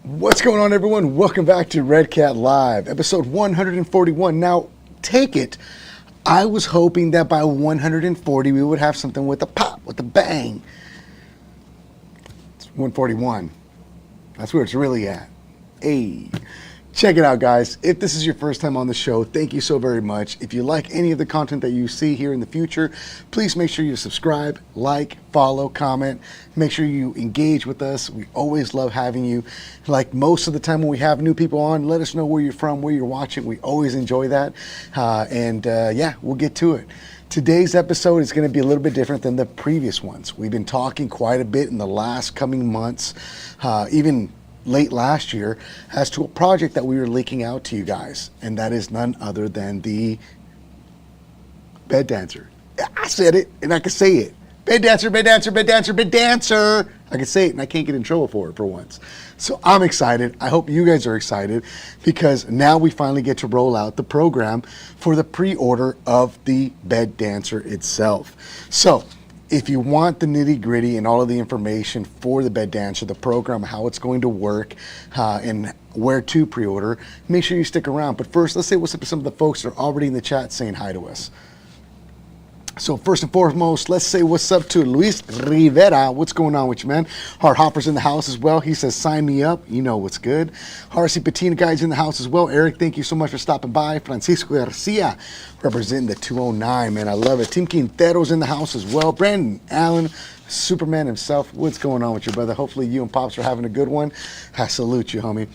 What's going on, everyone? Welcome back to Redcat Live, episode 141. Now, take it. I was hoping that by 140 we would have something with a pop, with a bang. It's 141. That's where it's really at. Hey. Check it out, guys. If this is your first time on the show, thank you so very much. If you like any of the content that you see here in the future, please make sure you subscribe, like, follow, comment. Make sure you engage with us. We always love having you. Like most of the time when we have new people on, let us know where you're from, where you're watching. We always enjoy that. Yeah, we'll get to it. Today's episode is going to be a little bit different than the previous ones. We've been talking quite a bit in the last coming months, even late last year, as to a project that we were leaking out to you guys, and that is none other than the bed dancer. I said it, and I can say it. Bed dancer, bed dancer, bed dancer, bed dancer. I can say it, and I can't get in trouble for it for once. So I'm excited. I hope you guys are excited, because now we finally get to roll out the program for the pre-order of the bed dancer itself. So if you want the nitty gritty and all of the information for the bed dancer, the program, how it's going to work, and where to pre-order, make sure you stick around. But first, let's say what's up to some of the folks that are already in the chat saying hi to us. So first and foremost, let's say what's up to Luis Rivera. What's going on with you, man? Hard Hopper's in the house as well. He says, sign me up. You know what's good. RC Patina guy's in the house as well. Eric, thank you so much for stopping by. Francisco Garcia representing the 209, man. I love it. Team Quintero's in the house as well. Brandon Allen, Superman himself. What's going on with you, brother? Hopefully you and Pops are having a good one. I salute you, homie.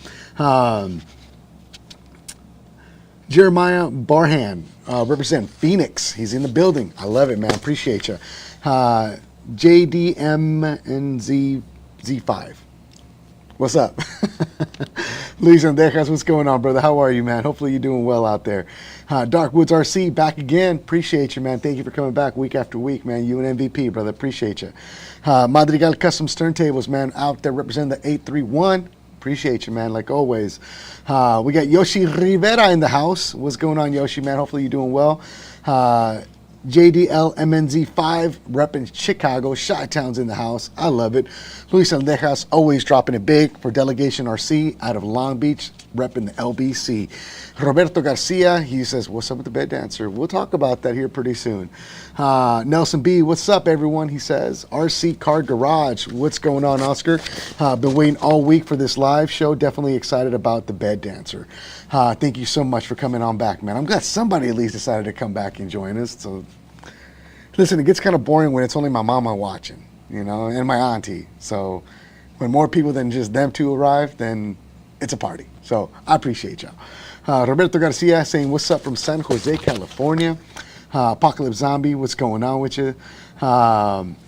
Jeremiah Barhan, represent Phoenix. He's in the building. I love it, man. Appreciate you. JDMNZ5. What's up? Luis Andejas, what's going on, brother? How are you, man? Hopefully you're doing well out there. Dark Woods RC, back again. Appreciate you, man. Thank you for coming back week after week, man. You and MVP, brother. Appreciate you. Madrigal Customs Turntables, man, out there representing the 831. Appreciate you, man, like always. We got Yoshi Rivera in the house. What's going on, Yoshi, man? Hopefully you're doing well. JDLMNZ5 repping Chicago. Chi-Town's in the house. I love it. Luis Aldejas always dropping it big for Delegation RC out of Long Beach, repping the LBC. Roberto Garcia, he says, what's up with the bed dancer? We'll talk about that here pretty soon. Nelson B, what's up, everyone? He says, RC Car Garage. What's going on, Oscar? Been waiting all week for this live show. Definitely excited about the bed dancer. Thank you so much for coming on back, man. I'm glad somebody at least decided to come back and join us. So, listen, it gets kind of boring when it's only my mama watching, you know, and my auntie. So when more people than just them two arrive, then it's a party. So I appreciate y'all. Roberto Garcia saying, what's up from San Jose, California? Apocalypse Zombie, what's going on with you?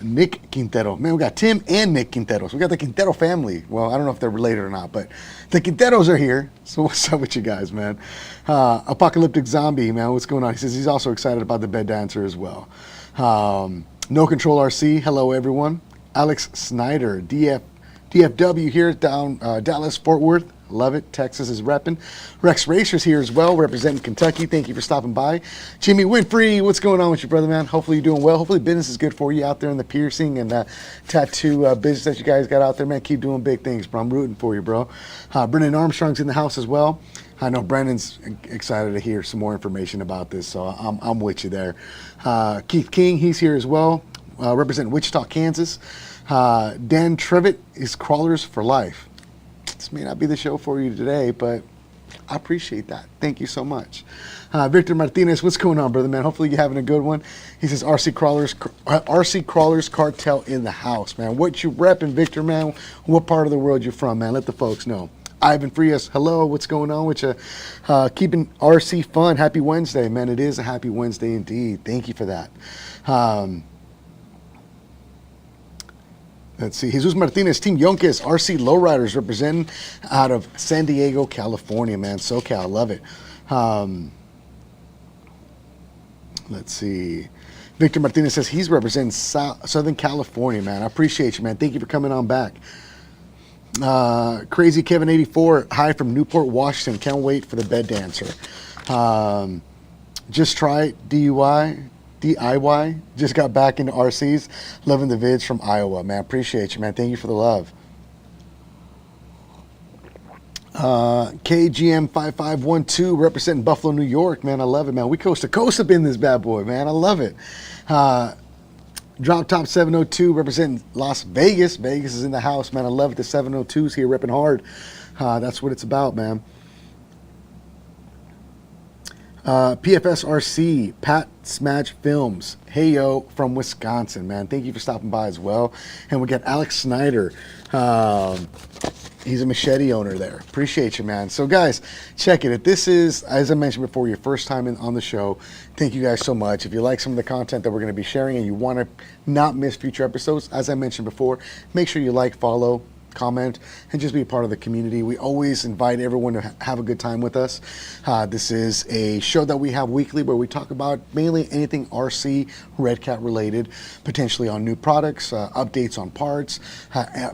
Nick Quintero. Man, we got Tim and Nick Quinteros. We got the Quintero family. Well, I don't know if they're related or not, but the Quinteros are here. So what's up with you guys, man? Apocalyptic Zombie, man, what's going on? He says he's also excited about the bed dancer as well. No Control RC, hello everyone. Alex Snyder, DFW here down Dallas, Fort Worth. Love it. Texas is repping. Rex Racers here as well, representing Kentucky. Thank you for stopping by. Jimmy Winfrey, what's going on with you, brother, man? Hopefully you're doing well. Hopefully business is good for you out there in the piercing and tattoo business that you guys got out there, man. Keep doing big things, bro. I'm rooting for you, bro. Brendan Armstrong's in the house as well. I know Brandon's excited to hear some more information about this, so I'm with you there. Keith King, he's here as well, representing Wichita, Kansas. Dan Trevitt is Crawlers for Life. This may not be the show for you today, but I appreciate that. Thank you so much. Victor Martinez, what's going on, brother, man? Hopefully you're having a good one. He says RC Crawlers Cartel in the house, man. What you repping, Victor, man? What part of the world you from, man? Let the folks know. Ivan Frias, hello, what's going on with you? Keeping RC fun. Happy Wednesday, man. It is a happy Wednesday indeed. Thank you for that. Let's see. Jesus Martinez, Team Yonkes, RC Lowriders representing out of San Diego, California, man. SoCal, love it. Let's see. Victor Martinez says he's representing Southern California, man. I appreciate you, man. Thank you for coming on back. Crazy Kevin 84, hi from Newport, Washington. Can't wait for the bed dancer. Just try it, DIY. Just got back into RCs. Loving the vids from Iowa, man. Appreciate you, man. Thank you for the love. KGM 5512 representing Buffalo, New York, man. I love it, man. We coast to coast up in this bad boy, man. I love it. Drop Top 702 representing Las Vegas. Vegas is in the house, man. I love it. The 702s here repping hard. That's what it's about, man. PFS RC, Pat Smadge Films, hey yo, from Wisconsin, man. Thank you for stopping by as well. And we got Alex Snyder. He's a machete owner there. Appreciate you, man. So guys, check it. If this is, as I mentioned before, your first time on the show, thank you guys so much. If you like some of the content that we're going to be sharing and you want to not miss future episodes, as I mentioned before, make sure you like, follow, comment, and just be a part of the community. We always invite everyone to have a good time with us. This is a show that we have weekly where we talk about mainly anything RC Redcat related, potentially on new products, updates on parts.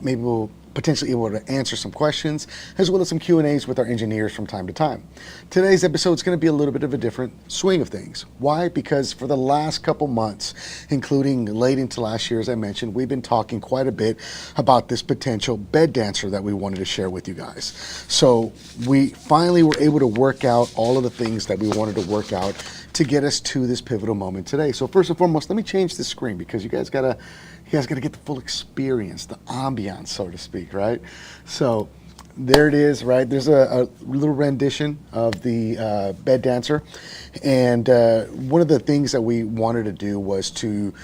Maybe we'll potentially able to answer some questions, as well as some Q&As with our engineers from time to time. Today's episode is going to be a little bit of a different swing of things. Why? Because for the last couple months, including late into last year, as I mentioned, we've been talking quite a bit about this potential bed dancer that we wanted to share with you guys. So we finally were able to work out all of the things that we wanted to work out to get us to this pivotal moment today. So first and foremost, let me change the screen because you guys gotta get the full experience, the ambiance, so to speak, right? So there it is, right? There's a little rendition of the bed dancer. And one of the things that we wanted to do was to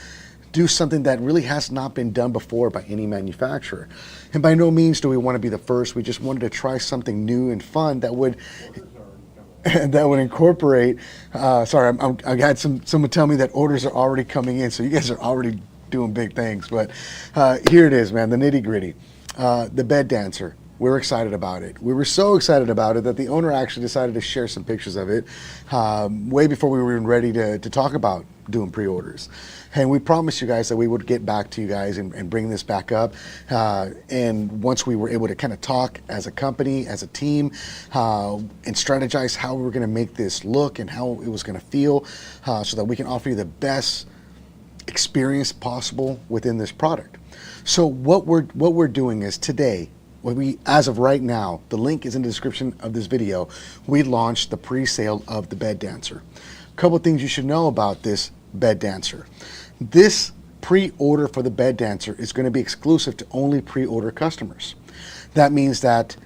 do something that really has not been done before by any manufacturer. And by no means do we want to be the first. We just wanted to try something new and fun that would incorporate, sorry, I had someone tell me that orders are already coming in, so you guys are already doing big things, but here it is, man, the nitty gritty. The bed dancer, we're excited about it. We were so excited about it that the owner actually decided to share some pictures of it way before we were even ready to talk about doing pre-orders. And we promised you guys that we would get back to you guys and bring this back up. And once we were able to kind of talk as a company, as a team, and strategize how we were going to make this look and how it was going to feel, so that we can offer you the best experience possible within this product. So what we're doing is today, as of right now, the link is in the description of this video, we launched the pre-sale of the bed dancer. A couple of things you should know about this bed dancer. This pre-order for the bed dancer is going to be exclusive to only pre-order customers. That means that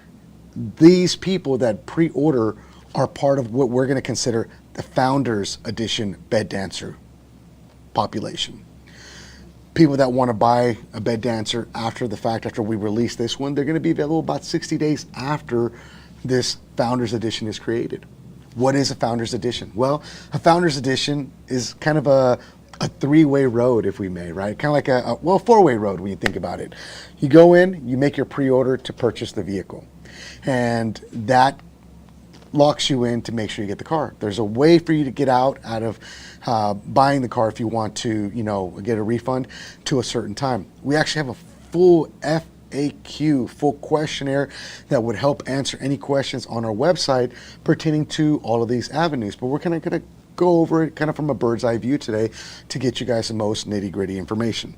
these people that pre-order are part of what we're going to consider the Founders Edition bed dancer population. People that want to buy a bed dancer after the fact, after we release this one, they're going to be available about 60 days after this Founders Edition is created. What is a Founders Edition? Well, a Founders Edition is kind of a three-way road, if we may, right? Kind of like a four-way road when you think about it. You go in, you make your pre-order to purchase the vehicle, and that locks you in to make sure you get the car. There's a way for you to get out of buying the car if you want to, get a refund to a certain time. We actually have a full FAQ, full questionnaire that would help answer any questions on our website pertaining to all of these avenues. But we're kind of going to go over it kind of from a bird's eye view today to get you guys the most nitty-gritty information.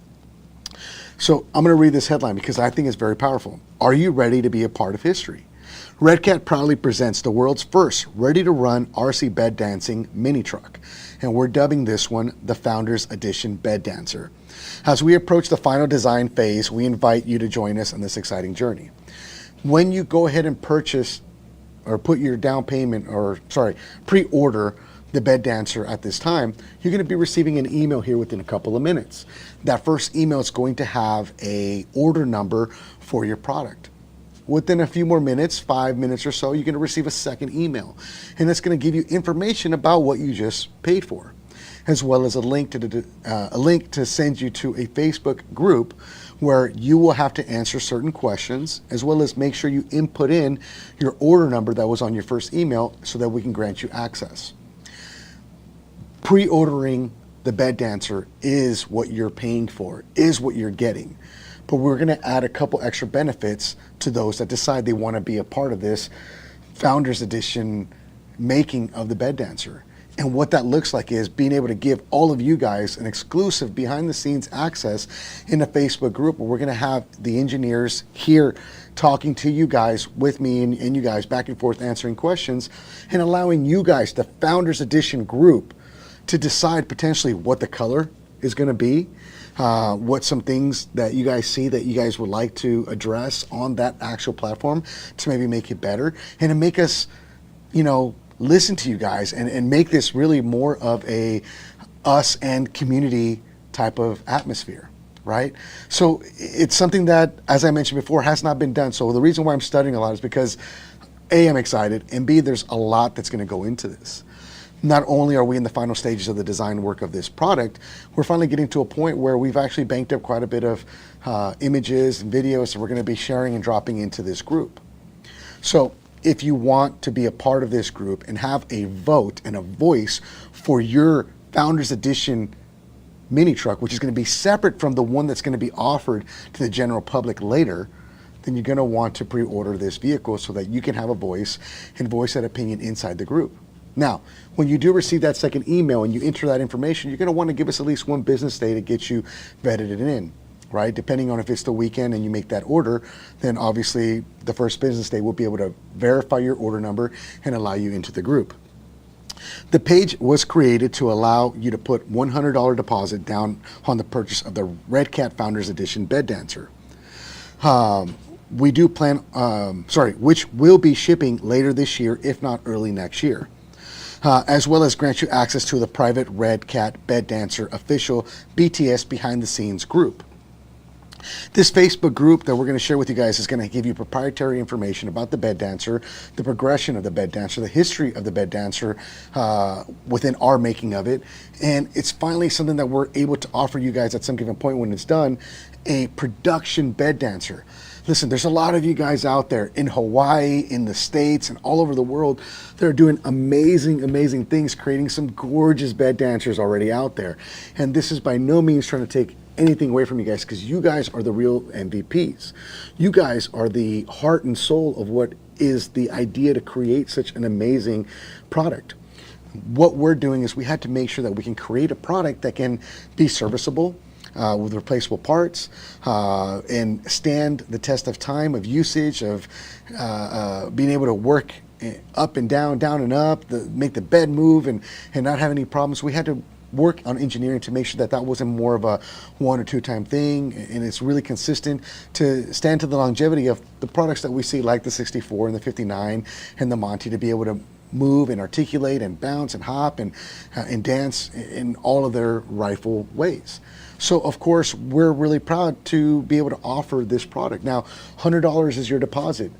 So I'm going to read this headline because I think it's very powerful. Are you ready to be a part of history? Redcat proudly presents the world's first ready-to-run RC bed dancing mini truck, and we're dubbing this one the Founders Edition Bed Dancer. As we approach the final design phase, we invite you to join us on this exciting journey. When you go ahead and purchase or put your down payment, pre-order the bed dancer at this time, you're going to be receiving an email here within a couple of minutes. That first email is going to have a order number for your product. Within a few more minutes, 5 minutes or so, you're going to receive a second email. And that's going to give you information about what you just paid for, as well as a link to send you to a Facebook group where you will have to answer certain questions, as well as make sure you input in your order number that was on your first email so that we can grant you access. Pre-ordering the bed dancer is what you're paying for, is what you're getting. But we're going to add a couple extra benefits to those that decide they want to be a part of this Founders Edition making of the bed dancer. And what that looks like is being able to give all of you guys an exclusive behind the scenes access in a Facebook group where we're going to have the engineers here talking to you guys with me and you guys back and forth answering questions and allowing you guys, the Founders Edition group, to decide potentially what the color is going to be, what some things that you guys see that you guys would like to address on that actual platform to maybe make it better and to make us, listen to you guys and make this really more of a us and community type of atmosphere, right? So it's something that, as I mentioned before, has not been done. So the reason why I'm studying a lot is because A, I'm excited, and B, there's a lot that's going to go into this. Not only are we in the final stages of the design work of this product, we're finally getting to a point where we've actually banked up quite a bit of images and videos that we're going to be sharing and dropping into this group. So if you want to be a part of this group and have a vote and a voice for your Founders Edition mini truck, which is going to be separate from the one that's going to be offered to the general public later, then you're going to want to pre-order this vehicle so that you can have a voice and voice that opinion inside the group. Now, when you do receive that second email and you enter that information, you're going to want to give us at least one business day to get you vetted it in, right? Depending on if it's the weekend and you make that order, then obviously the first business day will be able to verify your order number and allow you into the group. The page was created to allow you to put $100 deposit down on the purchase of the Redcat Founders Edition Bed Dancer. We do plan, which will be shipping later this year, if not early next year. As well as grant you access to the private Redcat Bed Dancer official BTS behind the scenes group. This Facebook group that we're going to share with you guys is going to give you proprietary information about the Bed Dancer, the progression of the Bed Dancer, the history of the Bed Dancer within our making of it. And it's finally something that we're able to offer you guys at some given point when it's done, a production Bed Dancer. Listen, there's a lot of you guys out there in Hawaii, in the States, and all over the world that are doing amazing, amazing things, creating some gorgeous bed dancers already out there. And this is by no means trying to take anything away from you guys, because you guys are the real MVPs. You guys are the heart and soul of what is the idea to create such an amazing product. What we're doing is we had to make sure that we can create a product that can be serviceable, with replaceable parts, and stand the test of time, of usage, of being able to work up and down, down and up, make the bed move and not have any problems. We had to work on engineering to make sure that that wasn't more of a 1 or 2 time thing, and it's really consistent to stand to the longevity of the products that we see, like the 64 and the 59 and the Monty, to be able to move and articulate and bounce and hop and dance in all of their rightful ways. So of course, we're really proud to be able to offer this product. Now, $100 is your deposit.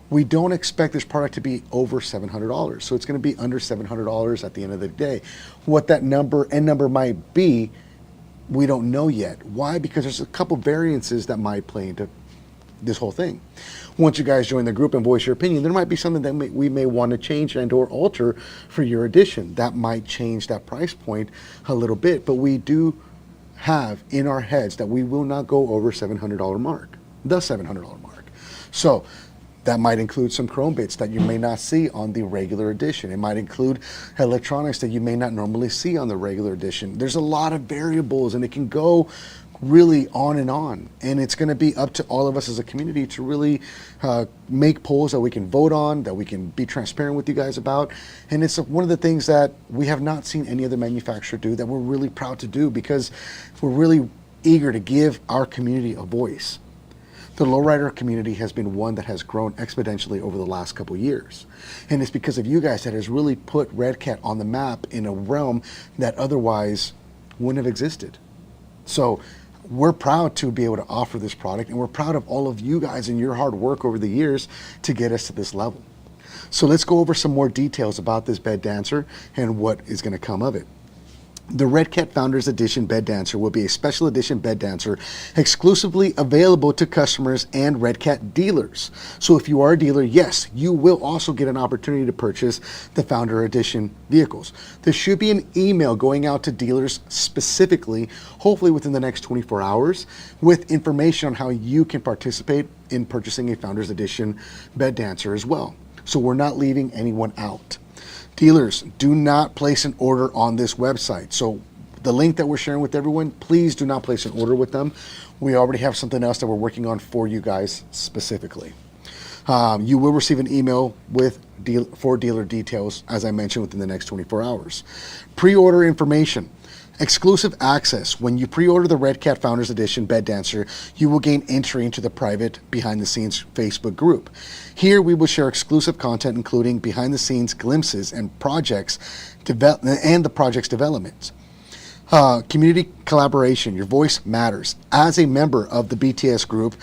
We don't expect this product to be over $700. So it's going to be under $700 at the end of the day. What that number might be, we don't know yet. Why? Because there's a couple variances that might play into this whole thing. Once you guys join the group and voice your opinion, there might be something that we may want to change and or alter for your edition. That might change that price point a little bit, but we do have in our heads that we will not go over $700 mark, the $700 mark. So that might include some chrome bits that you may not see on the regular edition. It might include electronics that you may not normally see on the regular edition. There's a lot of variables, and it can go really on, and it's going to be up to all of us as a community to really make polls that we can vote on, that we can be transparent with you guys about. And it's one of the things that we have not seen any other manufacturer do, that we're really proud to do, because we're really eager to give our community a voice. The lowrider community has been one that has grown exponentially over the last couple years, and it's because of you guys that has really put Redcat on the map in a realm that otherwise wouldn't have existed. So we're proud to be able to offer this product, and we're proud of all of you guys and your hard work over the years to get us to this level. So let's go over some more details about this Bed Dancer and what is going to come of it. The Redcat Founders Edition Bed Dancer will be a special edition bed dancer exclusively available to customers and Redcat dealers. So if you are a dealer, yes, you will also get an opportunity to purchase the Founder Edition vehicles. There should be an email going out to dealers specifically, hopefully within the next 24 hours, with information on how you can participate in purchasing a Founders Edition bed dancer as well. So we're not leaving anyone out. Dealers, do not place an order on this website. So the link that we're sharing with everyone, please do not place an order with them. We already have something else that we're working on for you guys specifically. You will receive an email with for dealer details, as I mentioned, within the next 24 hours. Pre-order information. Exclusive access. When you pre-order the Redcat Founders Edition Bed Dancer, you will gain entry into the private behind-the-scenes Facebook group. Here we will share exclusive content, including behind-the-scenes glimpses and the project's development. Community collaboration. Your voice matters. As a member of the BTS group,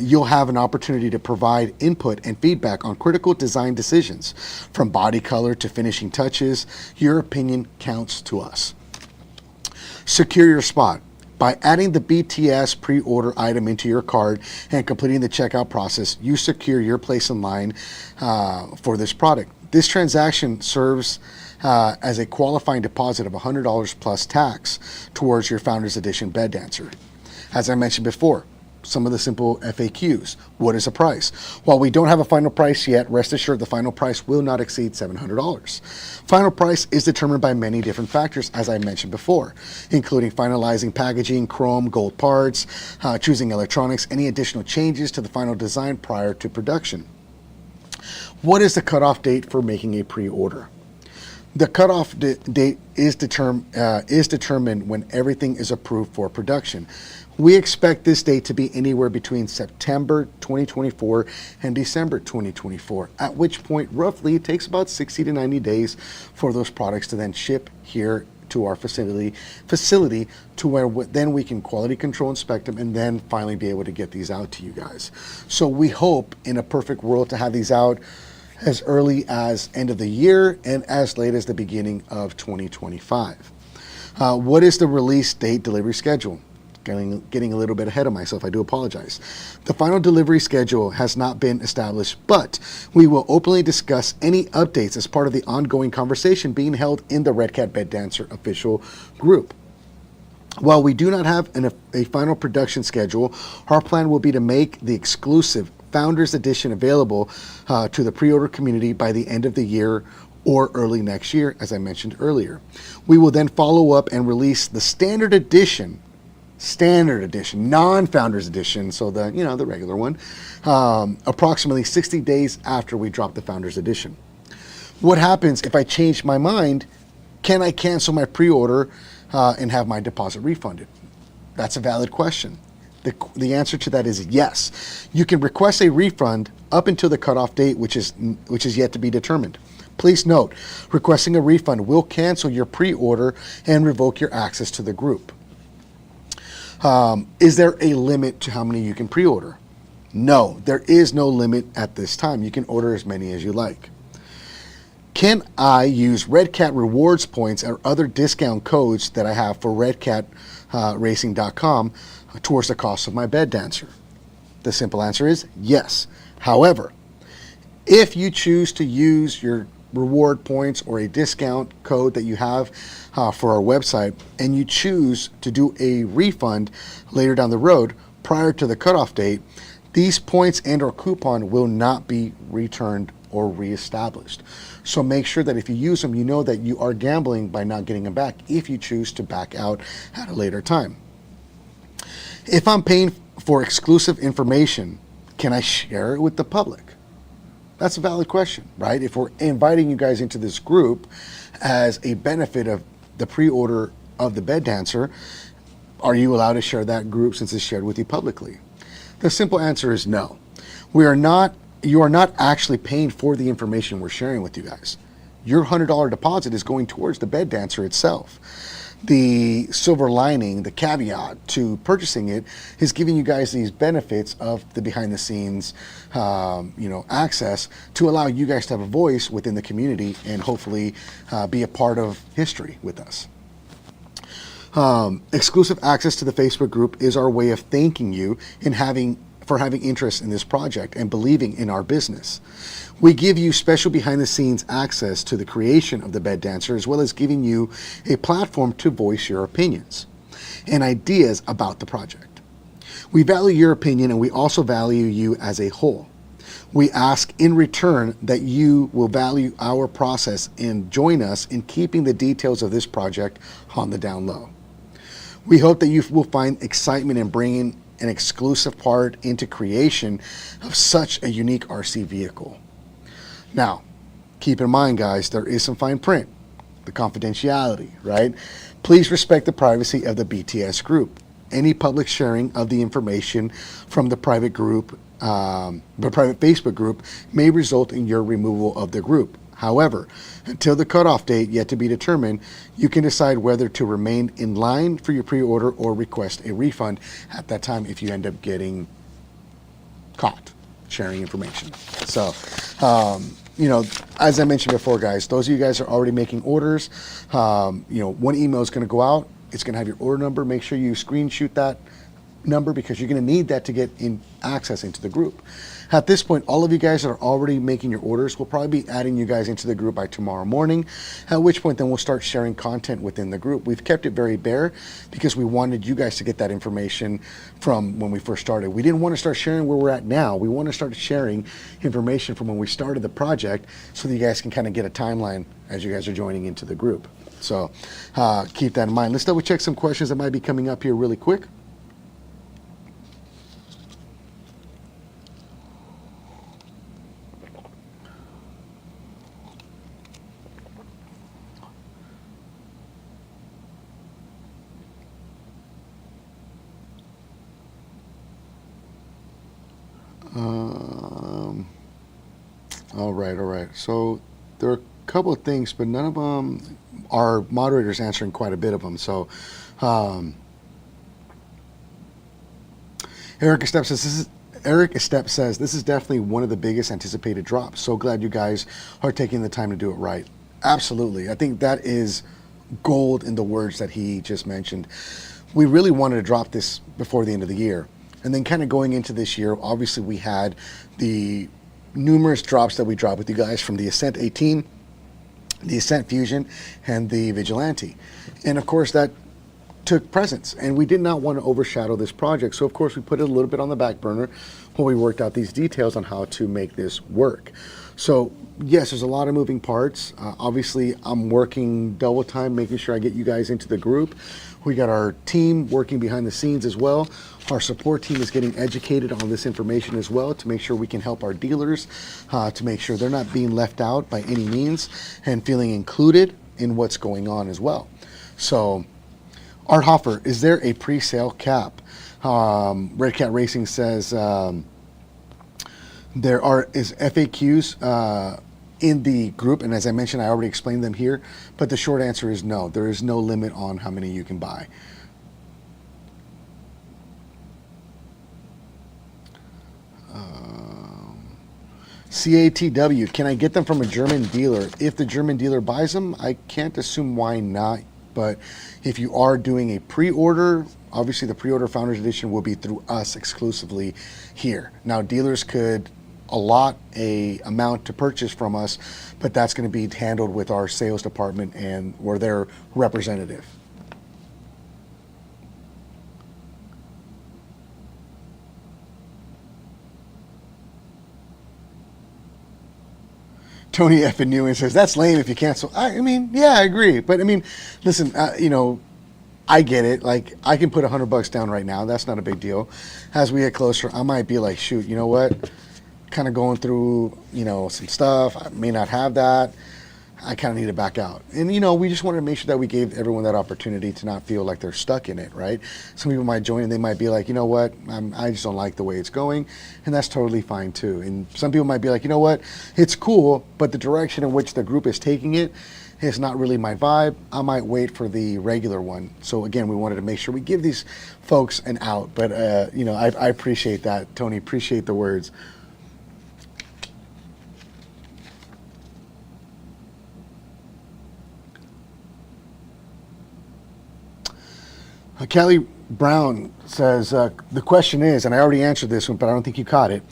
you'll have an opportunity to provide input and feedback on critical design decisions. From body color to finishing touches, your opinion counts to us. Secure your spot. By adding the BTS pre-order item into your cart and completing the checkout process, you secure your place in line for this product. This transaction serves as a qualifying deposit of $100 plus tax towards your Founders Edition Bed Dancer. As I mentioned before, some of the simple FAQs. What is the price? While we don't have a final price yet, rest assured the final price will not exceed $700. Final price is determined by many different factors, as I mentioned before, including finalizing packaging, chrome, gold parts, choosing electronics, any additional changes to the final design prior to production. What is the cutoff date for making a pre-order? The cutoff date is determined when everything is approved for production. We expect this date to be anywhere between September 2024 and December 2024, at which point roughly it takes about 60 to 90 days for those products to then ship here to our facility to where then we can quality control, inspect them, and then finally be able to get these out to you guys. So we hope in a perfect world to have these out as early as end of the year and as late as the beginning of 2025. What is the release date delivery schedule? Getting a little bit ahead of myself, I do apologize. The final delivery schedule has not been established, but we will openly discuss any updates as part of the ongoing conversation being held in the Redcat Bed Dancer official group. While we do not have a final production schedule, our plan will be to make the exclusive Founders Edition available to the pre-order community by the end of the year or early next year, as I mentioned earlier. We will then follow up and release the standard edition, non-Founders Edition, so the regular one, approximately 60 days after we drop the Founders Edition. What happens if I change my mind? Can I cancel my pre-order and have my deposit refunded? That's a valid question. The answer to that is yes. You can request a refund up until the cutoff date, which is yet to be determined. Please note, requesting a refund will cancel your pre-order and revoke your access to the group. Is there a limit to how many you can pre-order? No, there is no limit at this time. You can order as many as you like. Can I use Redcat rewards points or other discount codes that I have for redcatracing.com towards the cost of my bed dancer? The simple answer is yes. However, if you choose to use your reward points or a discount code that you have for our website, and you choose to do a refund later down the road prior to the cutoff date, these points and or coupon will not be returned or reestablished. So make sure that if you use them, you know that you are gambling by not getting them back if you choose to back out at a later time. If I'm paying for exclusive information, can I share it with the public? That's a valid question, right? If we're inviting you guys into this group as a benefit of the pre-order of the bed dancer, are you allowed to share that group since it's shared with you publicly? The simple answer is no. You are not actually paying for the information we're sharing with you guys. Your $100 deposit is going towards the bed dancer itself. The silver lining, the caveat to purchasing it is giving you guys these benefits of the behind the scenes, access to allow you guys to have a voice within the community and hopefully be a part of history with us. Exclusive access to the Facebook group is our way of thanking you for having interest in this project and believing in our business. We give you special behind the scenes access to the creation of the bed dancer, as well as giving you a platform to voice your opinions and ideas about the project. We value your opinion, and we also value you as a whole. We ask in return that you will value our process and join us in keeping the details of this project on the down low. We hope that you will find excitement in bringing an exclusive part into creation of such a unique RC vehicle. Now, keep in mind, guys, there is some fine print, the confidentiality, right? Please respect the privacy of the BTS group. Any public sharing of the information from the private group, the private Facebook group, may result in your removal of the group. However, until the cutoff date yet to be determined, you can decide whether to remain in line for your pre-order or request a refund at that time if you end up getting caught sharing information. So, you know, as I mentioned before, guys, those of you guys are already making orders, you know, one email is going to go out. It's going to have your order number. Make sure you screenshot that number because you're going to need that to get in access into the group. At this point, all of you guys that are already making your orders, we'll probably be adding you guys into the group by tomorrow morning, at which point then we'll start sharing content within the group. We've kept it very bare because we wanted you guys to get that information from when we first started. We didn't want to start sharing where we're at now. We want to start sharing information from when we started the project so that you guys can kind of get a timeline as you guys are joining into the group. So keep that in mind. Let's double check some questions that might be coming up here really quick. All right. So there are a couple of things, but none of them are moderators answering quite a bit of them. So Eric Estep says this is definitely one of the biggest anticipated drops. So glad you guys are taking the time to do it right. Absolutely. I think that is gold in the words that he just mentioned. We really wanted to drop this before the end of the year. And then kind of going into this year, obviously we had the numerous drops that we dropped with you guys from the Ascent 18, the Ascent Fusion, and the Vigilante. And of course that took precedence, and we did not want to overshadow this project. So of course we put it a little bit on the back burner while we worked out these details on how to make this work. So yes, there's a lot of moving parts. Obviously I'm working double time, making sure I get you guys into the group. We got our team working behind the scenes as well. Our support team is getting educated on this information as well to make sure we can help our dealers, to make sure they're not being left out by any means and feeling included in what's going on as well. So Art Hoffer, is there a pre-sale cap? Redcat Racing says there is FAQs in the group, and as I mentioned, I already explained them here, but the short answer is no. There is no limit on how many you can buy. CATW, can I get them from a German dealer? If the German dealer buys them, I can't assume why not, but if you are doing a pre-order, obviously the pre-order Founders Edition will be through us exclusively here. Now dealers could allot a amount to purchase from us, but that's going to be handled with our sales department and or their representative. Tony F. and Newen says, that's lame if you cancel. I mean, yeah, I agree. But I mean, listen, you know, I get it. Like, I can put $100 down right now. That's not a big deal. As we get closer, I might be like, shoot, you know what? Kind of going through, you know, some stuff. I may not have that. I kind of need to back out. And, you know, we just wanted to make sure that we gave everyone that opportunity to not feel like they're stuck in it, right? Some people might join and they might be like, you know what, I just don't like the way it's going. And that's totally fine too. And some people might be like, you know what, it's cool, but the direction in which the group is taking it is not really my vibe. I might wait for the regular one. So again, we wanted to make sure we give these folks an out. But, you know, I appreciate that, Tony, appreciate the words. Kelly Brown says, the question is, and I already answered this one, but I don't think you caught it.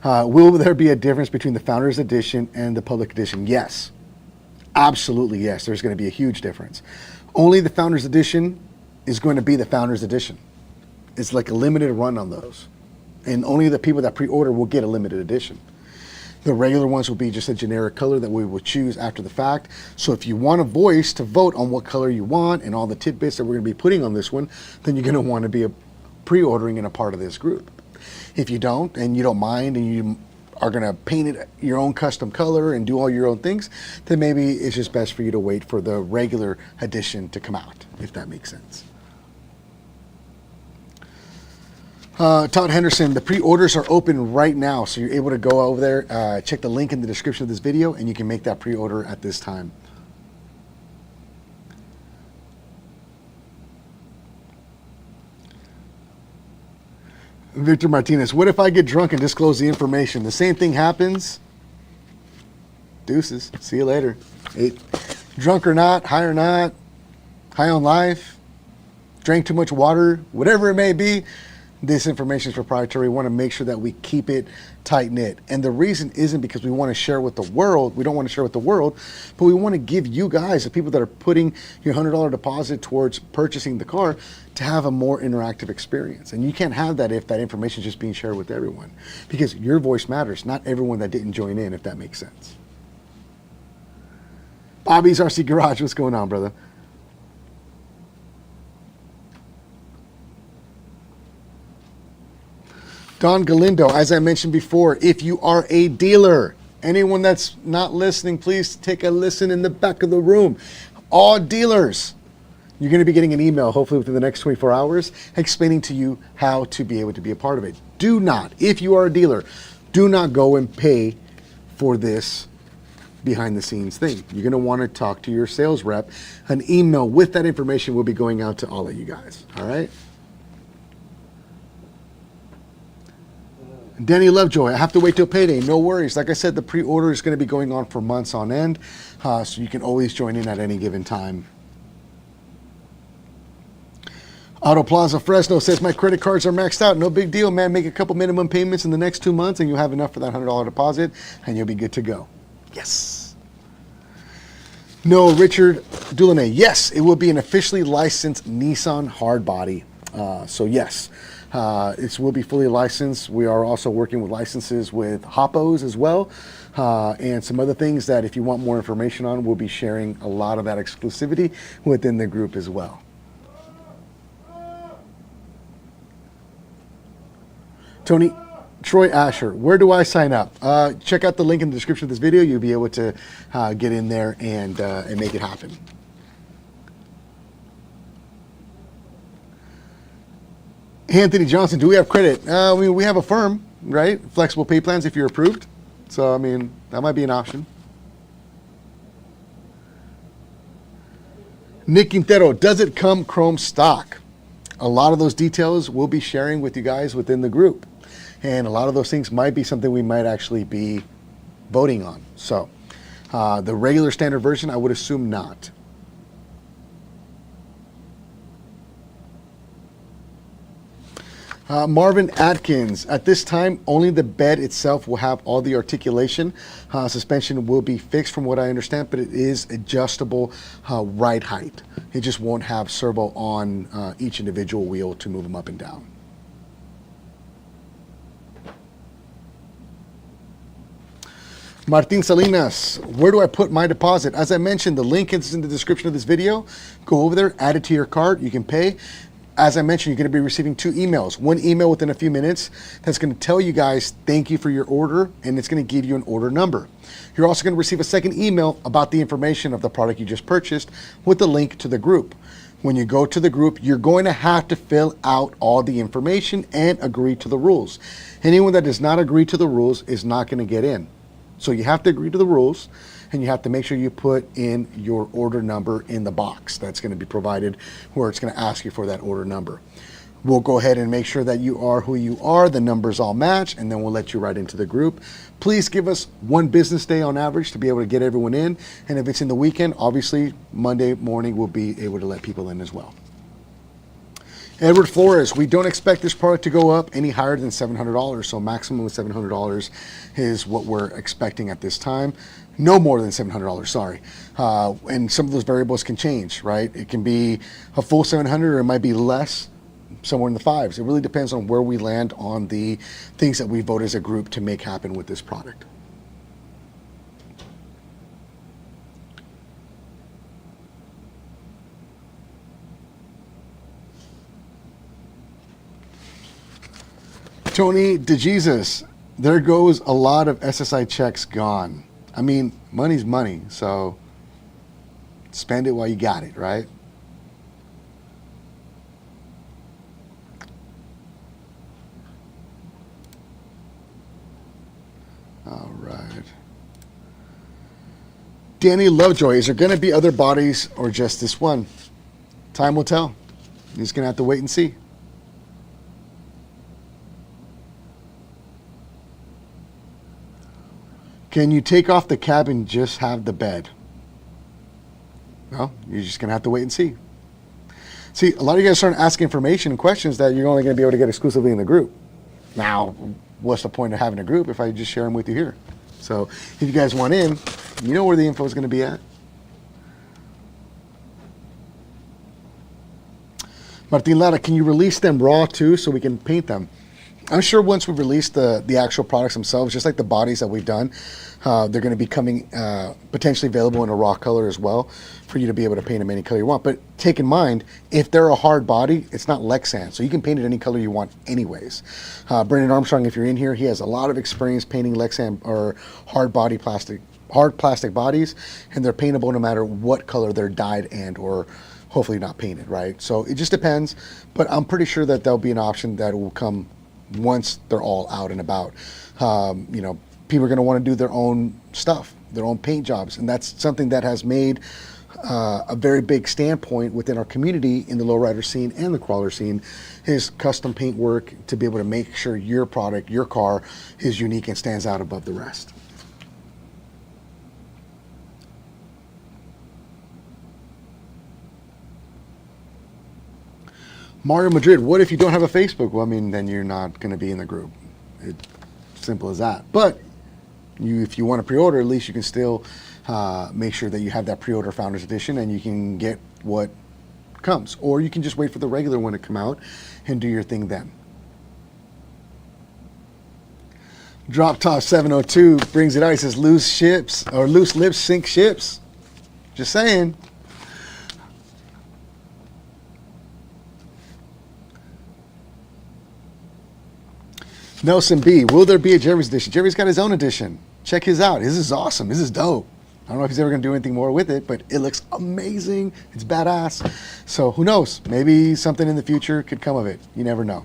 Will there be a difference between the Founders Edition and the Public Edition? Yes, absolutely yes. There's going to be a huge difference. Only the Founders Edition is going to be the Founders Edition. It's like a limited run on those. And only the people that pre-order will get a limited edition. The regular ones will be just a generic color that we will choose after the fact. So if you want a voice to vote on what color you want and all the tidbits that we're going to be putting on this one, then you're going to want to be pre-ordering in a part of this group. If you don't, and you don't mind, and you are going to paint it your own custom color and do all your own things, then maybe it's just best for you to wait for the regular edition to come out, if that makes sense. Todd Henderson, the pre-orders are open right now, so you're able to go over there, check the link in the description of this video, and you can make that pre-order at this time. Victor Martinez, what if I get drunk and disclose the information? The same thing happens. Deuces. See you later. Drunk or not, high on life, drank too much water, whatever it may be, this information is proprietary. We want to make sure that we keep it tight-knit. And the reason isn't because we want to share with the world. We don't want to share with the world, but we want to give you guys, the people that are putting your $100 deposit towards purchasing the car, to have a more interactive experience. And you can't have that if that information is just being shared with everyone, because your voice matters, not everyone that didn't join in, if that makes sense. Bobby's RC Garage, what's going on, brother? Don Galindo, as I mentioned before, if you are a dealer, anyone that's not listening, please take a listen in the back of the room. All dealers, you're going to be getting an email, hopefully within the next 24 hours, explaining to you how to be able to be a part of it. Do not, if you are a dealer, do not go and pay for this behind the scenes thing. You're going to want to talk to your sales rep. An email with that information will be going out to all of you guys. All right? Danny Lovejoy, I have to wait till payday. No worries. Like I said, the pre-order is going to be going on for months on end, so you can always join in at any given time. Auto Plaza Fresno says, my credit cards are maxed out. No big deal, man. Make a couple minimum payments in the next 2 months, and you'll have enough for that $100 deposit, and you'll be good to go. Yes. No, Richard Dulaunay, yes, it will be an officially licensed Nissan hardbody. So yes. It will be fully licensed. We are also working with licenses with Hoppos as well, and some other things that if you want more information on, we'll be sharing a lot of that exclusivity within the group as well. Tony, Troy Asher, where do I sign up? Check out the link in the description of this video. You'll be able to get in there and make it happen. Anthony Johnson, do we have credit? I mean, we have a firm, right? Flexible pay plans if you're approved. So, I mean, that might be an option. Nick Quintero, does it come chrome stock? A lot of those details we'll be sharing with you guys within the group. And a lot of those things might be something we might actually be voting on. So, the regular standard version, I would assume not. Marvin Atkins, at this time, only the bed itself will have all the articulation. Suspension will be fixed from what I understand, but it is adjustable ride height. It just won't have servo on each individual wheel to move them up and down. Martin Salinas, where do I put my deposit? As I mentioned, the link is in the description of this video. Go over there, add it to your cart, you can pay. As I mentioned, you're going to be receiving 2 emails. One email within a few minutes that's going to tell you guys thank you for your order, and it's going to give you an order number. You're also going to receive a second email about the information of the product you just purchased with the link to the group. When you go to the group, you're going to have to fill out all the information and agree to the rules. Anyone that does not agree to the rules is not going to get in. So you have to agree to the rules, and you have to make sure you put in your order number in the box that's going to be provided, where it's going to ask you for that order number. We'll go ahead and make sure that you are who you are, the numbers all match, and then we'll let you right into the group. Please give us 1 business day on average to be able to get everyone in, and if it's in the weekend, obviously Monday morning we'll be able to let people in as well. Edward Flores, we don't expect this product to go up any higher than $700, so maximum of $700 is what we're expecting at this time. No more than $700, sorry. And some of those variables can change, right? It can be a full 700, or it might be less, somewhere in the 5s. It really depends on where we land on the things that we vote as a group to make happen with this product. Tony DeJesus, there goes a lot of SSI checks gone. I mean, money's money, so spend it while you got it, right? All right. Danny Lovejoy, is there going to be other bodies or just this one? Time will tell. You're just going to have to wait and see. Can you take off the cab and just have the bed? Well, you're just going to have to wait and see. See, a lot of you guys starting asking information and questions that you're only going to be able to get exclusively in the group. Now, what's the point of having a group if I just share them with you here? So if you guys want in, you know where the info is going to be at. Martin Lara, can you release them raw too so we can paint them? I'm sure once we release the actual products themselves, just like the bodies that we've done, they're going to be coming potentially available in a raw color as well for you to be able to paint them any color you want. But take in mind, if they're a hard body, it's not Lexan, so you can paint it any color you want anyways. Brendan Armstrong, if you're in here, he has a lot of experience painting Lexan or hard plastic bodies, and they're paintable no matter what color they're dyed and or hopefully not painted, right? So it just depends, but I'm pretty sure that there'll be an option that will come once they're all out and about. You know, people are going to want to do their own stuff, their own paint jobs, and that's something that has made a very big standpoint within our community in the lowrider scene and the crawler scene is custom paint work to be able to make sure your product, your car, is unique and stands out above the rest. Mario Madrid, what if you don't have a Facebook? Well, I mean, then you're not going to be in the group. It's simple as that. But if you want to pre-order, at least you can still make sure that you have that pre-order Founders Edition and you can get what comes. Or you can just wait for the regular one to come out and do your thing then. Drop Top 702 brings it out. He says, loose ships or loose lips sink ships. Just saying. Nelson B, will there be a Jerry's edition? Jerry's got his own edition. Check his out. His is awesome. This is dope. I don't know if he's ever going to do anything more with it, but it looks amazing. It's badass. So who knows? Maybe something in the future could come of it. You never know.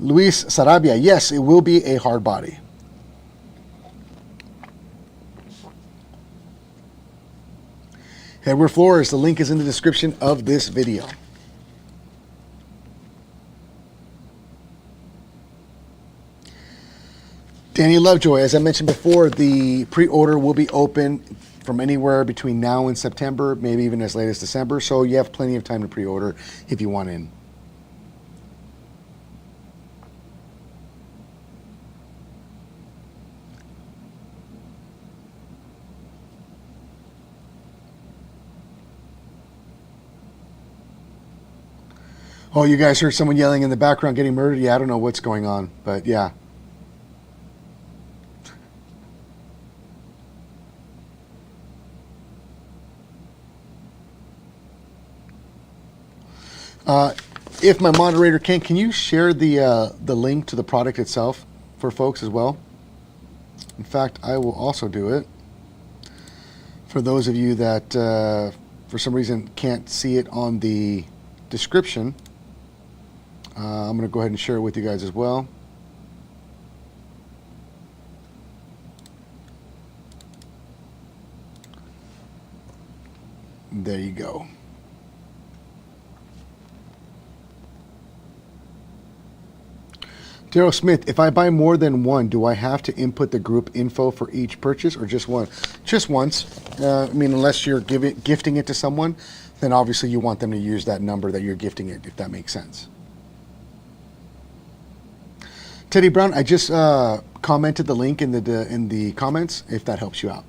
Luis Sarabia, yes, it will be a hard body. Edward Flores, the link is in the description of this video. Danny Lovejoy, as I mentioned before, the pre-order will be open from anywhere between now and September, maybe even as late as December, so you have plenty of time to pre-order if you want in. Oh, you guys heard someone yelling in the background getting murdered? Yeah, I don't know what's going on, but yeah. If my moderator can you share the link to the product itself for folks as well? In fact, I will also do it. For those of you that for some reason can't see it on the description, I'm going to go ahead and share it with you guys as well. There you go. Daryl Smith, if I buy more than one, do I have to input the group info for each purchase or just one? Just once. I mean, unless you're gifting it to someone, then obviously you want them to use that number that you're gifting it, if that makes sense. Teddy Brown, I just commented the link in the comments, if that helps you out.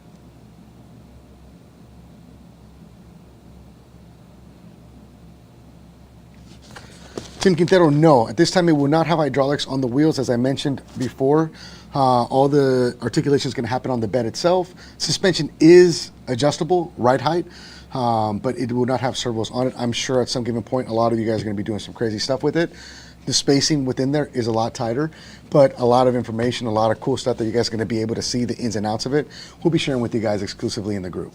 Tim Quintero, no. At this time, it will not have hydraulics on the wheels, as I mentioned before. All the articulation is going to happen on the bed itself. Suspension is adjustable, ride height, but it will not have servos on it. I'm sure at some given point, a lot of you guys are going to be doing some crazy stuff with it. The spacing within there is a lot tighter, but a lot of information, a lot of cool stuff that you guys are going to be able to see the ins and outs of it. We'll be sharing with you guys exclusively in the group.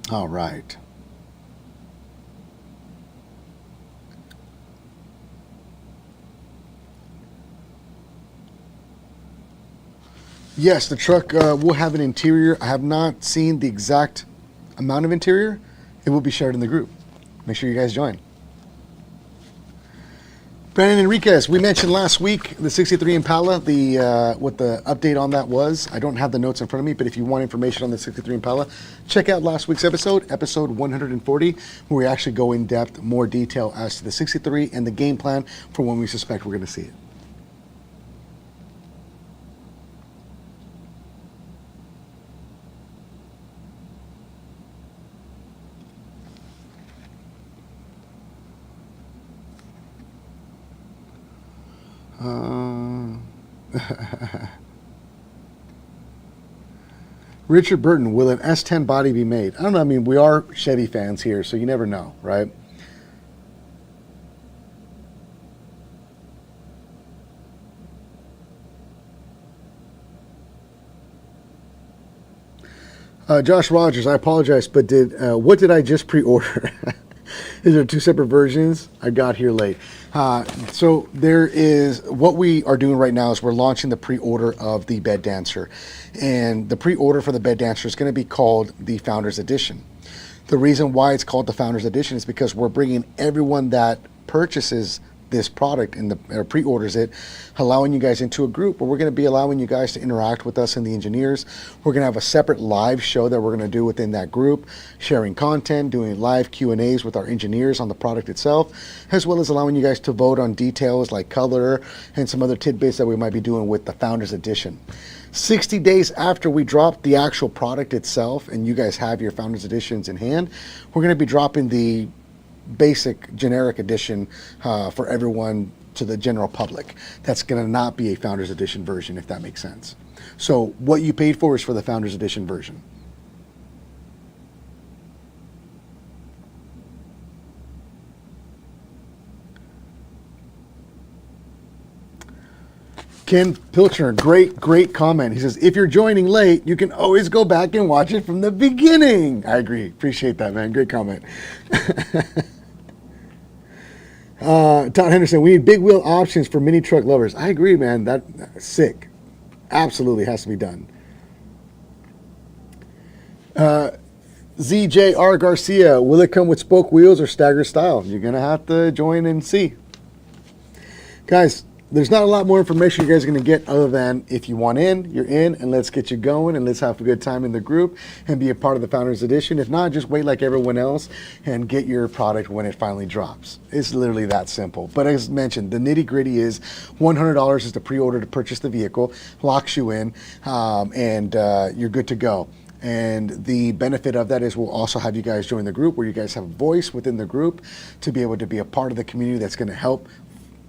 All right. Yes, the truck will have an interior. I have not seen the exact amount of interior. It will be shared in the group. Make sure you guys join. Brandon Enriquez, we mentioned last week the 63 Impala, what the update on that was. I don't have the notes in front of me, but if you want information on the 63 Impala, check out last week's episode 140, where we actually go in depth, more detail as to the 63 and the game plan for when we suspect we're going to see it. Richard Burton, will an S10 body be made? I don't know. I mean, we are Chevy fans here, so you never know, right? Josh Rogers, I apologize, but what did I just pre-order? Is there two separate versions? I got here late. So there is, what we are doing right now is we're launching the pre-order of the Bed Dancer. And the pre-order for the Bed Dancer is going to be called the Founders Edition. The reason why it's called the Founders Edition is because we're bringing everyone that purchases this product and pre-orders it, allowing you guys into a group where we're going to be allowing you guys to interact with us and the engineers. We're going to have a separate live show that we're going to do within that group, sharing content, doing live Q&As with our engineers on the product itself, as well as allowing you guys to vote on details like color and some other tidbits that we might be doing with the Founders Edition. 60 days after we drop the actual product itself and you guys have your Founders Editions in hand, we're going to be dropping the basic generic edition for everyone, to the general public. That's going to not be a Founders Edition version, if that makes sense. So what you paid for is for the Founders Edition version. Ken Pilchner, great comment. He says, if you're joining late, you can always go back and watch it from the beginning. I agree. Appreciate that, man. Great comment. Todd Henderson, we need big wheel options for mini truck lovers. I agree, man. That's sick. Absolutely has to be done. ZJR Garcia, will it come with spoke wheels or stagger style? You're going to have to join and see. Guys, there's not a lot more information you guys are going to get other than if you want in, you're in, and let's get you going and let's have a good time in the group and be a part of the Founders Edition. If not, just wait like everyone else and get your product when it finally drops. It's literally that simple. But as mentioned, the nitty gritty is $100 is the pre-order to purchase the vehicle, locks you in, and you're good to go. And the benefit of that is we'll also have you guys join the group where you guys have a voice within the group to be able to be a part of the community that's going to help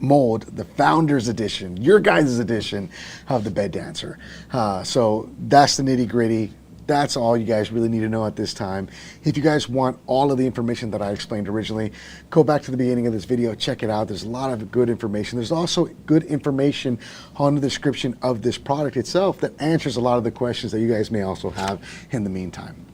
mold the Founders Edition, your guys' edition of the Bed Dancer. So that's the nitty gritty. That's all you guys really need to know at this time. If you guys want all of the information that I explained originally, go back to the beginning of this video, check it out. There's a lot of good information. There's also good information on the description of this product itself that answers a lot of the questions that you guys may also have in the meantime.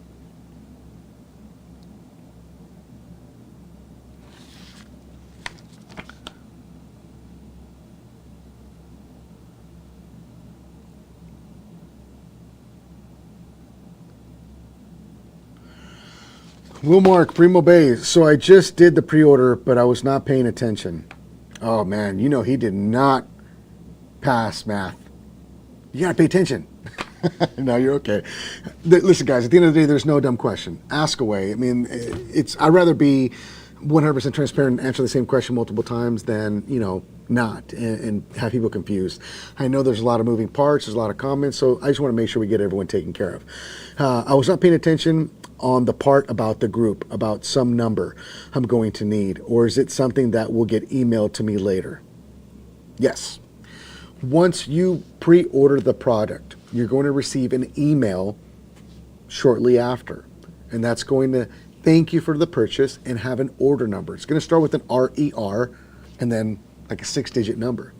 Wilmark, Primo Bay. So I just did the pre-order, but I was not paying attention. Oh man, you know he did not pass math. You gotta pay attention. No, you're okay. Listen, guys, at the end of the day, there's no dumb question. Ask away. I mean, I'd rather be 100% transparent and answer the same question multiple times than, not and have people confused. I know there's a lot of moving parts, there's a lot of comments, so I just want to make sure we get everyone taken care of. I was not paying attention on the part about the group, about some number I'm going to need, or is it something that will get emailed to me later? Yes. Once you pre-order the product, you're going to receive an email shortly after. And that's going to thank you for the purchase and have an order number. It's going to start with an RER and then like a 6-digit number.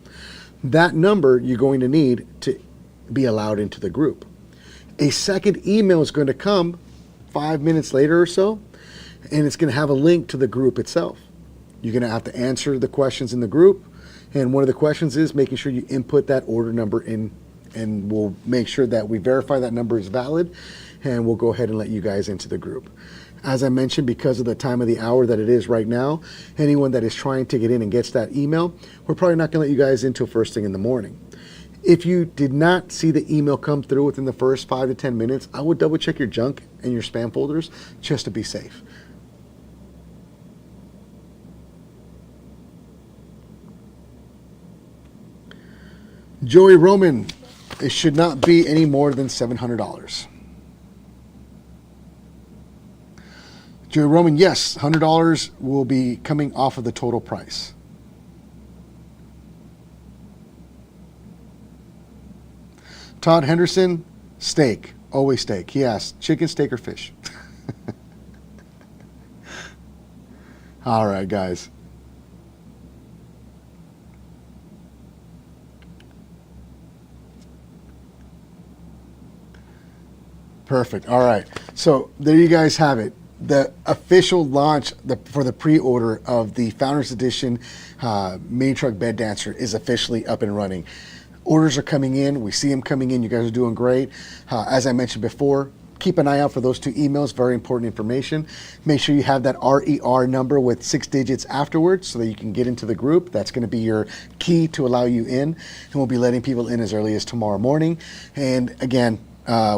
That number you're going to need to be allowed into the group. A second email is going to come 5 minutes later or so, and it's going to have a link to the group itself. You're going to have to answer the questions in the group, and one of the questions is making sure you input that order number in, and we'll make sure that we verify that number is valid, and we'll go ahead and let you guys into the group. As I mentioned, because of the time of the hour that it is right now, anyone that is trying to get in and gets that email, we're probably not going to let you guys in until first thing in the morning. If you did not see the email come through within the first 5 to 10 minutes, I would double check your junk and your spam folders just to be safe. Joey Roman, it should not be any more than $700. Joey Roman, yes, $100 will be coming off of the total price. Todd Henderson, steak, always steak. He asked, chicken, steak, or fish? All right, guys. Perfect. All right. So there you guys have it. The official launch for the pre-order of the Founders Edition mini truck bed dancer is officially up and running. Orders are coming in. We see them coming in. You guys are doing great. As I mentioned before, keep an eye out for those 2 emails. Very important information. Make sure you have that RER number with 6 digits afterwards so that you can get into the group. That's going to be your key to allow you in. And we'll be letting people in as early as tomorrow morning. And again,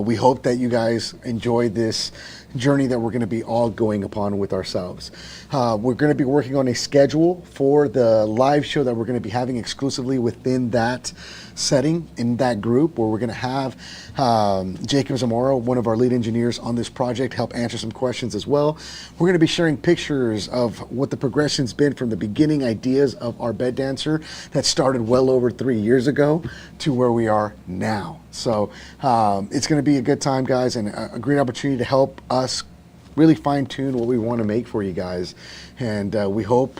we hope that you guys enjoy this journey that we're going to be all going upon with ourselves. We're going to be working on a schedule for the live show that we're going to be having exclusively within that setting, in that group, where we're going to have Jacob Zamora, one of our lead engineers on this project, help answer some questions as well. We're going to be sharing pictures of what the progression's been from the beginning ideas of our bed dancer that started well over 3 years ago to where we are now. So it's going to be a good time, guys, and a great opportunity to help us really fine-tune what we want to make for you guys. And we hope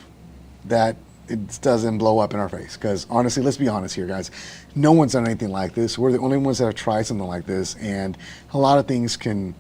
that it doesn't blow up in our face, because honestly, let's be honest here, guys, no one's done anything like this. We're the only ones that have tried something like this, and a lot of things can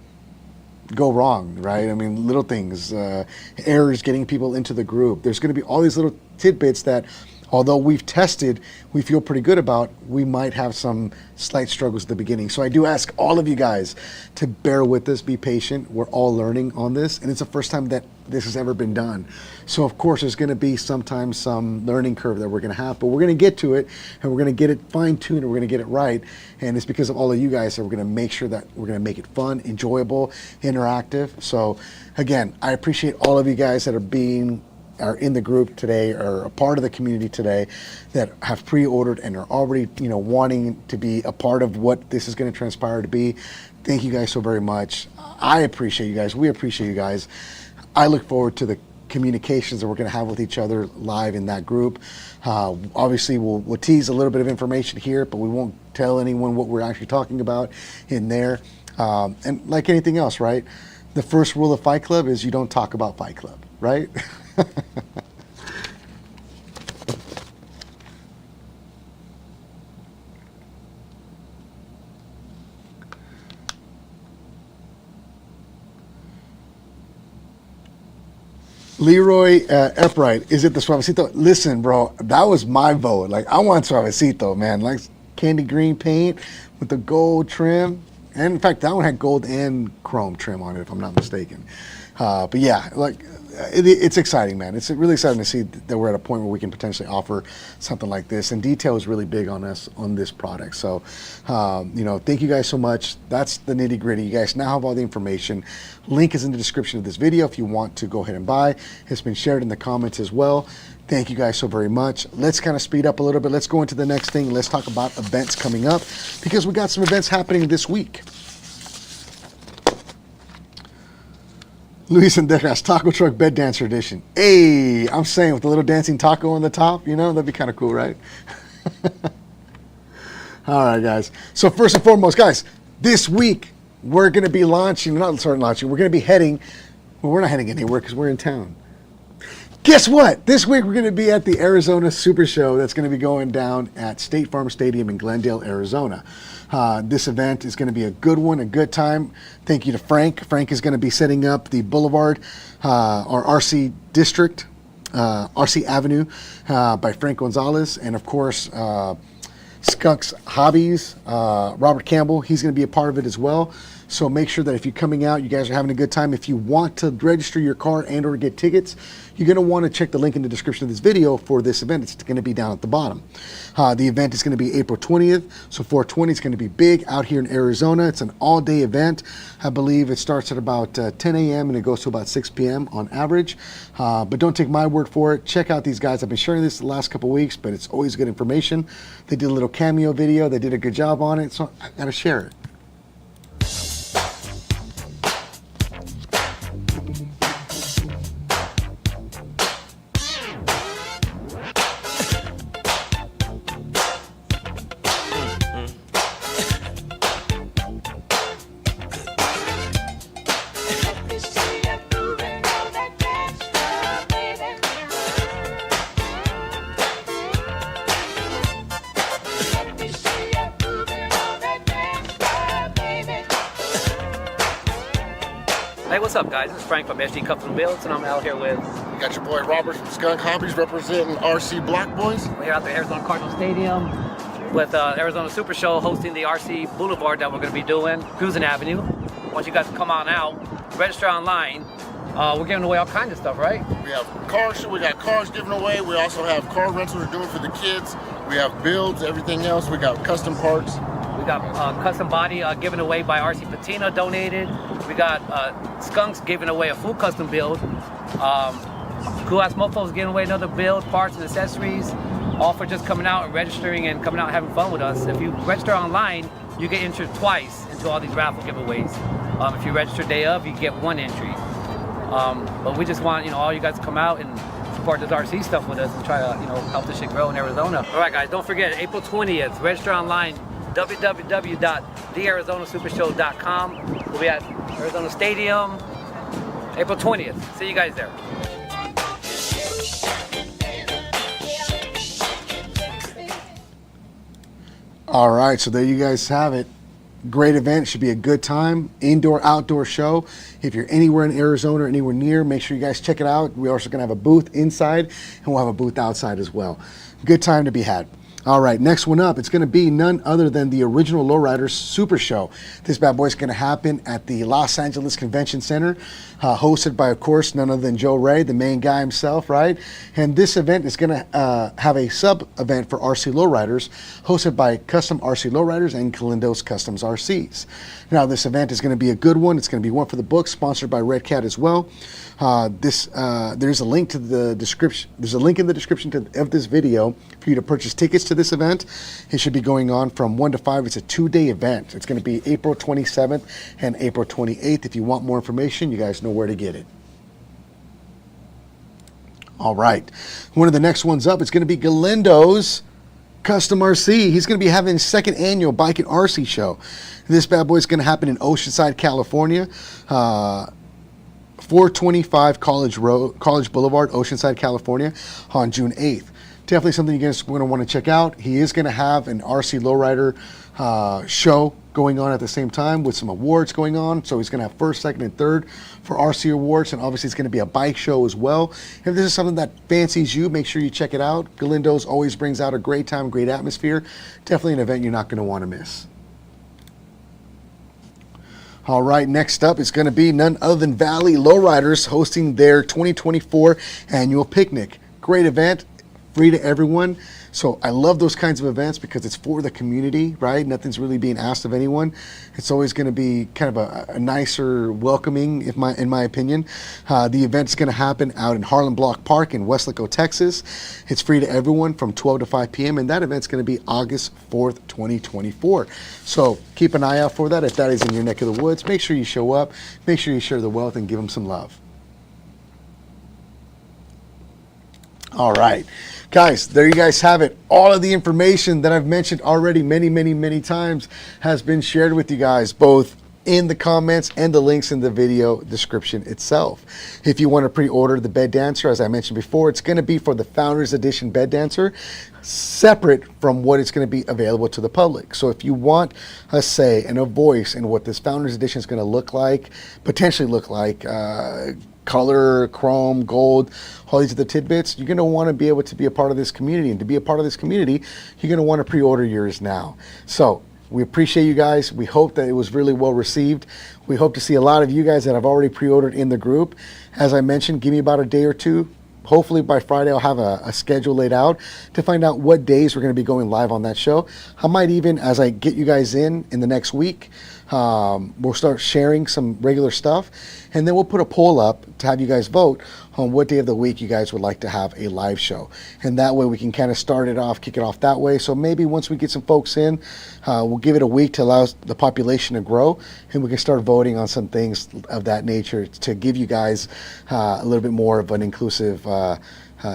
go wrong, right? I mean, little things, errors getting people into the group. There's going to be all these little tidbits that, although we've tested, we feel pretty good about, we might have some slight struggles at the beginning. So I do ask all of you guys to bear with us, be patient. We're all learning on this, and it's the first time that this has ever been done. So of course there's going to be sometimes some learning curve that we're going to have, but we're going to get to it, and we're going to get it fine-tuned, and we're going to get it right. And it's because of all of you guys that we're going to make sure that we're going to make it fun, enjoyable, interactive. So again, I appreciate all of you guys that are in the group today, or a part of the community today, that have pre-ordered and are already, wanting to be a part of what this is going to transpire to be. Thank you guys so very much. I appreciate you guys. We appreciate you guys. I look forward to the communications that we're going to have with each other live in that group. Obviously, we'll tease a little bit of information here, but we won't tell anyone what we're actually talking about in there. And like anything else, right? The first rule of Fight Club is you don't talk about Fight Club, right? Leroy Upright, is it the Suavecito? Listen, bro, that was my vote. Like, I want Suavecito, man. Like candy green paint with the gold trim. And in fact, that one had gold and chrome trim on it, if I'm not mistaken. But yeah, like, it's exciting, man. It's really exciting to see that we're at a point where we can potentially offer something like this. And detail is really big on us on this product. So, thank you guys so much. That's the nitty gritty. You guys now have all the information. Link is in the description of this video if you want to go ahead and buy. It's been shared in the comments as well. Thank you guys so very much. Let's kind of speed up a little bit. Let's go into the next thing. Let's talk about events coming up, because we got some events happening this week. Luis Sendejas, Taco Truck Bed Dancer Edition. Hey, I'm saying, with the little dancing taco on the top, that'd be kind of cool, right? All right, guys. So first and foremost, guys, this week we're going to be launching, we're going to be heading, well, we're not heading anywhere because we're in town. Guess what? This week we're going to be at the Arizona Supershow that's going to be going down at State Farm Stadium in Glendale, Arizona. This event is going to be a good one, a good time. Thank you to Frank. Frank is going to be setting up the Boulevard, or RC District, RC Avenue by Frank Gonzalez. And of course, Skunk's Hobbies, Robert Campbell, he's going to be a part of it as well. So make sure that if you're coming out, you guys are having a good time. If you want to register your car and or get tickets, you're going to want to check the link in the description of this video for this event. It's going to be down at the bottom. The event is going to be April 20th. So 420 is going to be big out here in Arizona. It's an all-day event. I believe it starts at about 10 a.m. and it goes to about 6 p.m. on average. But don't take my word for it. Check out these guys. I've been sharing this the last couple weeks, but it's always good information. They did a little cameo video. They did a good job on it, so I got to share it. Hey, what's up, guys? This is Frank from SD Custom Builds, and I'm out here with... You got your boy Robert from Skunk Hobbies representing RC Block Boys. We're here at the Arizona Cardinal Stadium with Arizona Supershow hosting the RC Boulevard that we're going to be doing, Cruising Avenue. Once you guys come on out, register online. We're giving away all kinds of stuff, right? We have cars, we got cars given away. We also have car rentals we're doing for the kids. We have builds, everything else. We got custom parts. We got custom body given away by RC Patina, donated. We got Skunks giving away a full custom build. Cool Ass Mofo's giving away another build, parts and accessories, all for just coming out and registering and coming out and having fun with us. If you register online, you get entered twice into all these raffle giveaways. If you register day of, you get one entry. But we just want all you guys to come out and support this RC stuff with us and try to help this shit grow in Arizona. All right, guys, don't forget April 20th. Register online. www.thearizonaSupershow.com. We'll be at Arizona Stadium, April 20th. See you guys there. All right, so there you guys have it. Great event. It should be a good time. Indoor, outdoor show. If you're anywhere in Arizona or anywhere near, make sure you guys check it out. We're also going to have a booth inside, and we'll have a booth outside as well. Good time to be had. All right, next one up, it's going to be none other than the original Lowriders Super Show. This bad boy is going to happen at the Los Angeles Convention Center, hosted by, of course, none other than Joe Ray, the main guy himself, right? And this event is going to have a sub-event for RC Lowriders, hosted by Kustom RC Lowriders and Galindo's Customs RCs. Now, this event is going to be a good one. It's going to be one for the book, sponsored by Redcat as well. There's a link to the description. There's a link in the description of this video for you to purchase tickets to this event. It should be going on from 1 to 5. It's a 2-day event. It's going to be April 27th and April 28th. If you want more information, you guys know where to get it. All right. One of the next ones up is going to be Galindo's Kustom RC. He's going to be having his second annual Bike and RC show. This bad boy is going to happen in Oceanside, California. 425 College Boulevard, Oceanside, California, on June 8th. Definitely something you guys are going to want to check out. He is going to have an RC Lowrider show going on at the same time with some awards going on. So he's going to have first, second, and third for RC awards. And obviously it's going to be a bike show as well. If this is something that fancies you, make sure you check it out. Galindo's always brings out a great time, great atmosphere. Definitely an event you're not going to want to miss. All right, next up is going to be none other than Valley Lowriders hosting their 2024 annual picnic. Great event, free to everyone. So I love those kinds of events because it's for the community, right? Nothing's really being asked of anyone. It's always going to be kind of a nicer welcoming, in my opinion. The event's going to happen out in Harlem Block Park in Weslaco, Texas. It's free to everyone from 12 to 5 p.m. and that event's going to be August 4th, 2024. So keep an eye out for that. If that is in your neck of the woods, make sure you show up. Make sure you share the wealth and give them some love. All right, guys, there you guys have it. All of the information that I've mentioned already many times has been shared with you guys, both in the comments and the links in the video description itself. If you want to pre-order the bed dancer, as I mentioned before, it's going to be for the Founders Edition bed dancer, separate from what it's going to be available to the public. So if you want a say and a voice in what this Founders Edition is going to look like, potentially look like, color, chrome, gold, all these other tidbits, you're going to want to be able to be a part of this community. And to be a part of this community, you're going to want to pre-order yours now. So we appreciate you guys. We hope that it was really well received. We hope to see a lot of you guys that have already pre-ordered in the group. As I mentioned, give me about a day or two. Hopefully by Friday, I'll have a schedule laid out to find out what days we're going to be going live on that show. I might even, as I get you guys in the next week, we'll start sharing some regular stuff, and then we'll put a poll up to have you guys vote on what day of the week you guys would like to have a live show. And that way we can kind of start it off, kick it off that way. So maybe once we get some folks in, we'll give it a week to allow the population to grow, and we can start voting on some things of that nature to give you guys a little bit more of an inclusive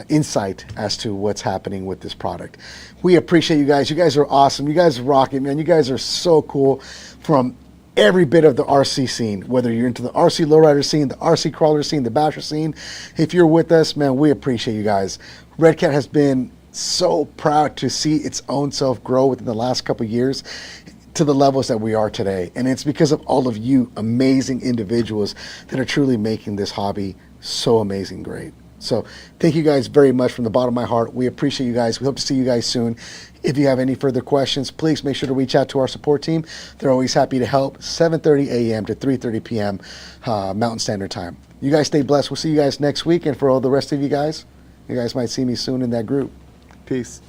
insight as to what's happening with this product. We appreciate you guys. You guys are awesome. You guys rock it, man. You guys are so cool from every bit of the RC scene, whether you're into the RC lowrider scene, the RC crawler scene, the basher scene. If you're with us, man, we appreciate you guys. Redcat has been so proud to see its own self grow within the last couple of years to the levels that we are today. And it's because of all of you amazing individuals that are truly making this hobby so amazing great. So thank you guys very much from the bottom of my heart. We appreciate you guys. We hope to see you guys soon. If you have any further questions, please make sure to reach out to our support team. They're always happy to help. 7:30 a.m. to 3:30 p.m. Mountain Standard Time. You guys stay blessed. We'll see you guys next week. And for all the rest of you guys might see me soon in that group. Peace.